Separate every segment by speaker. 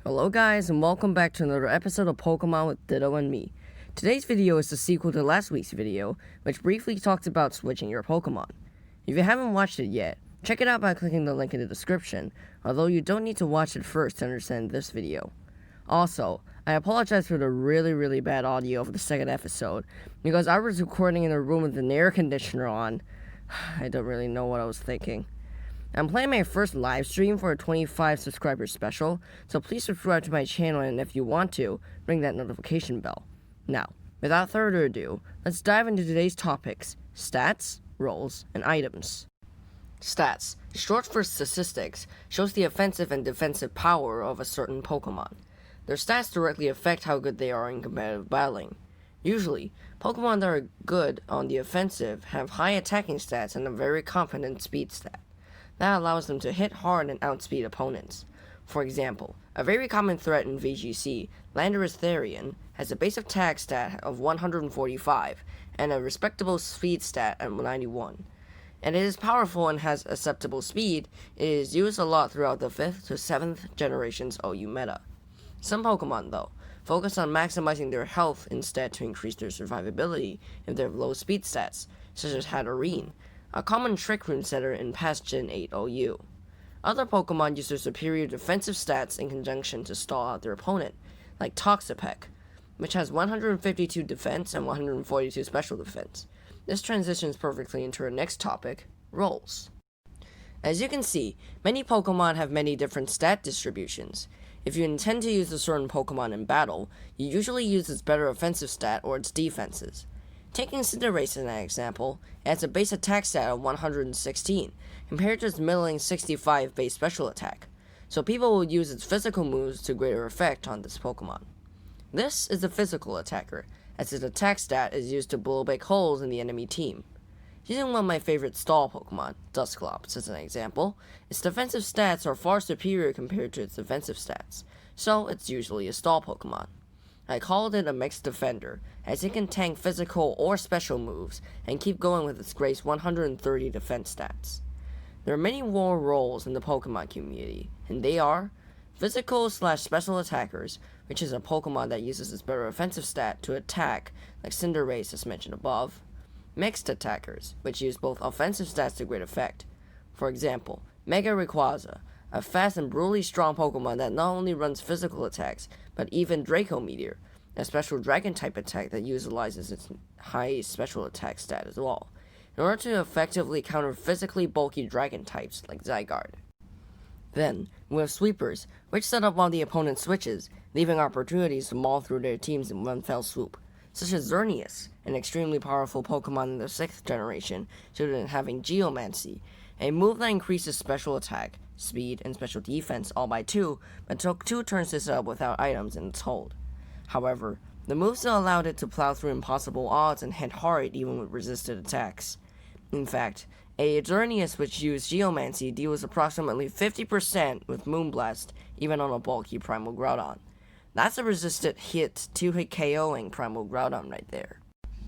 Speaker 1: Hello guys, and welcome back to another episode of Pokemon with Ditto and me. Today's video is the sequel to last week's video, which briefly talked about switching your Pokemon. If you haven't watched it yet, check it out by clicking the link in the description, although you don't need to watch it first to understand this video. Also, I apologize for the really bad audio for the second episode, because I was recording in a room with an air conditioner on. I don't really know what I was thinking. I'm planning my first live stream for a 25 subscriber special, so please subscribe to my channel, and if you want to, ring that notification bell. Now, without further ado, let's dive into today's topics: stats, roles, and items. Stats, short for statistics, shows the offensive and defensive power of a certain Pokemon. Their stats directly affect how good they are in competitive battling. Usually, Pokemon that are good on the offensive have high attacking stats and a very confident speed stat. That allows them to hit hard and outspeed opponents. For example, a very common threat in VGC, Landorus Therian, has a base attack stat of 145 and a respectable speed stat at 91. And it is powerful and has acceptable speed. It is used a lot throughout the 5th to 7th generations OU meta. Some Pokemon, though, focus on maximizing their health instead to increase their survivability if they have low speed stats, such as Hatterene, a common Trick Room setter in past Gen 8 OU. Other Pokemon use their superior defensive stats in conjunction to stall out their opponent, like Toxapeck, which has 152 defense and 142 special defense. This transitions perfectly into our next topic, roles. As you can see, many Pokemon have many different stat distributions. If you intend to use a certain Pokemon in battle, you usually use its better offensive stat or its defenses. Taking Cinderace as an example, it has a base attack stat of 116, compared to its middling 65 base special attack, so people will use its physical moves to greater effect on this Pokemon. This is a physical attacker, as its attack stat is used to blow big holes in the enemy team. Using one of my favorite stall Pokemon, Dusclops, as an example, its defensive stats are far superior compared to its defensive stats, so it's usually a stall Pokemon. I called it a mixed defender, as it can tank physical or special moves, and keep going with its great 130 defense stats. There are many more roles in the Pokemon community, and they are physical/special attackers, which is a Pokemon that uses its better offensive stat to attack, like Cinderace as mentioned above. Mixed attackers, which use both offensive stats to great effect. For example, Mega Rayquaza, a fast and brutally strong Pokemon that not only runs physical attacks, but even Draco Meteor, a special dragon-type attack that utilizes its high special attack stat as well, in order to effectively counter physically bulky dragon types like Zygarde. Then, we have Sweepers, which set up while the opponent switches, leaving opportunities to maul through their teams in one fell swoop, such as Xerneas, an extremely powerful Pokemon in the 6th generation due to having Geomancy, a move that increases special attack, speed, and special defense all by 2, but took 2 turns to set up without items in its hold. However, the move still allowed it to plow through impossible odds and hit hard even with resisted attacks. In fact, a Xerneas which used Geomancy deals approximately 50% with Moonblast, even on a bulky Primal Groudon. That's a resisted hit, 2-hit KOing Primal Groudon right there.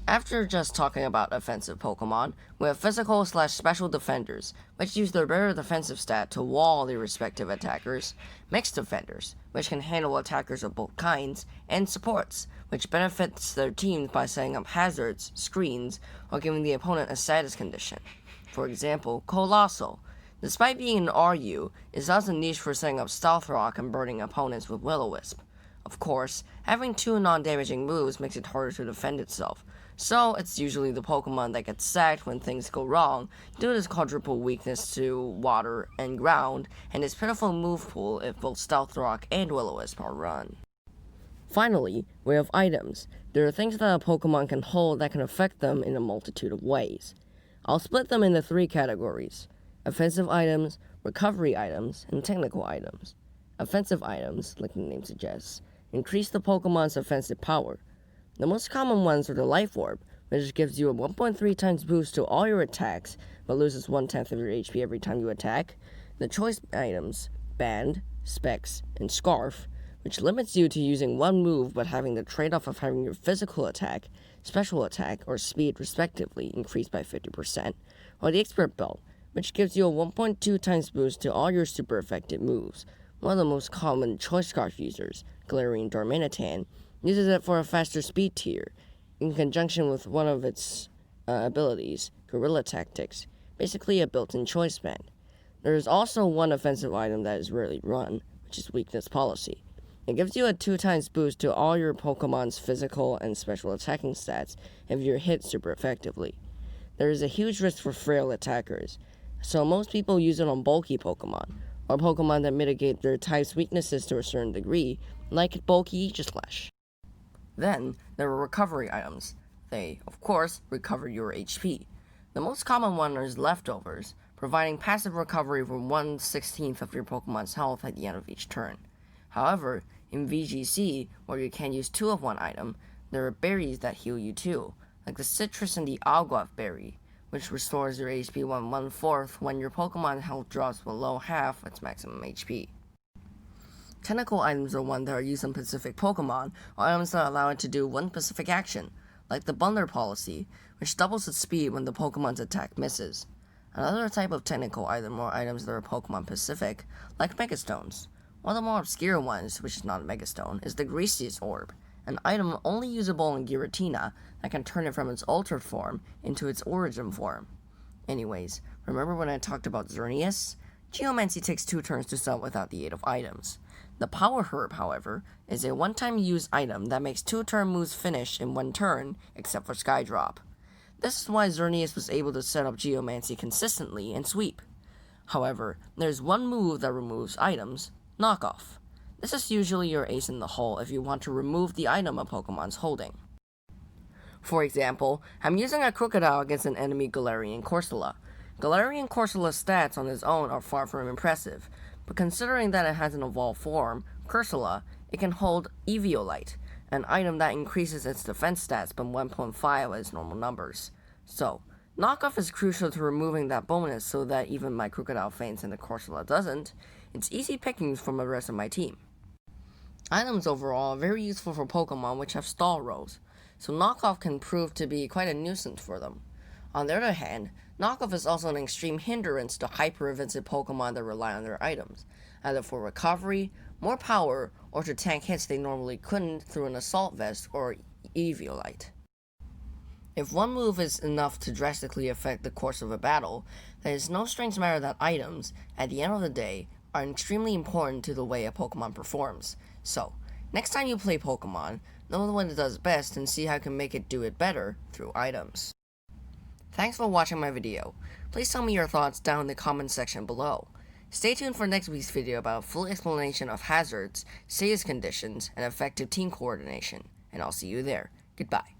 Speaker 1: After just talking about offensive Pokemon, we have physical/special defenders, which use their better defensive stat to wall their respective attackers, mixed defenders, which can handle attackers of both kinds, and supports, which benefits their teams by setting up hazards, screens, or giving the opponent a status condition. For example, Colossal, despite being an RU, is thus a niche for setting up Stealth Rock and burning opponents with Will-O-Wisp. Of course, having 2 non-damaging moves makes it harder to defend itself, so it's usually the Pokemon that gets sacked when things go wrong due to its quadruple weakness to water and ground, and its pitiful move pool if both Stealth Rock and Will-O-Wisp are run. Finally, we have items. There are things that a Pokemon can hold that can affect them in a multitude of ways. I'll split them into 3 categories: offensive items, recovery items, and technical items. Offensive items, like the name suggests, increase the Pokemon's offensive power. The most common ones are the Life Orb, which gives you a 1.3 times boost to all your attacks, but loses 1/10 of your HP every time you attack. The choice items, Band, Specs, and Scarf, which limits you to using one move but having the trade-off of having your physical attack, special attack, or speed respectively increased by 50%, or the Expert Belt, which gives you a 1.2 times boost to all your super effective moves, One of the most common choice scarf users, Galarian Darmanitan, uses it for a faster speed tier, in conjunction with one of its abilities, Guerrilla Tactics, basically a built-in choice band. There is also one offensive item that is rarely run, which is Weakness Policy. It gives you a 2x boost to all your Pokemon's physical and special attacking stats if you're hit super effectively. There is a huge risk for frail attackers, so most people use it on bulky Pokemon, or Pokemon that mitigate their type's weaknesses to a certain degree, like bulky Aegislash. Then, there are recovery items. They, of course, recover your HP. The most common one is Leftovers, providing passive recovery for 1/16 of your Pokemon's health at the end of each turn. However, in VGC, where you can use 2 of one item, there are berries that heal you too, like the Citrus and the Alguav berry, which restores your HP 1/4 when your Pokemon health drops below half its maximum HP. Tentacle items are one that are used on specific Pokemon, or items that allow it to do one specific action, like the Bundler Policy, which doubles its speed when the Pokemon's attack misses. Another type of technical item or items that are Pokemon specific, like Megastones. One of the more obscure ones, which is not a Megastone, is the Gracious Orb, an item only usable in Giratina that can turn it from its altered form into its origin form. Anyways, remember when I talked about Xerneas? Geomancy takes 2 turns to sell without the aid of items. The Power Herb, however, is a one-time use item that makes 2 turn moves finish in 1 turn, except for Skydrop. This is why Xerneas was able to set up Geomancy consistently and sweep. However, there's one move that removes items, Knockoff. This is usually your ace in the hole if you want to remove the item a Pokemon's holding. For example, I'm using a Crocodile against an enemy Galarian Corsola. Galarian Corsola's stats on its own are far from impressive, but considering that it has an evolved form, Corsola, it can hold Eviolite, an item that increases its defense stats by 1.5 at its normal numbers. So, Knockoff is crucial to removing that bonus so that even my Crocodile faints and the Corsola doesn't. It's easy pickings from the rest of my team. Items overall are very useful for Pokemon which have stall rows, so Knockoff can prove to be quite a nuisance for them. On the other hand, Knockoff is also an extreme hindrance to hyper-evasive Pokemon that rely on their items, either for recovery, more power, or to tank hits they normally couldn't through an Assault Vest or Eviolite. If one move is enough to drastically affect the course of a battle, then it's no strange matter that items, at the end of the day, are extremely important to the way a Pokemon performs. So, next time you play Pokemon, know what it does best and see how you can make it do it better through items. Thanks for watching my video. Please tell me your thoughts down in the comment section below. Stay tuned for next week's video about a full explanation of hazards, status conditions, and effective team coordination, and I'll see you there. Goodbye.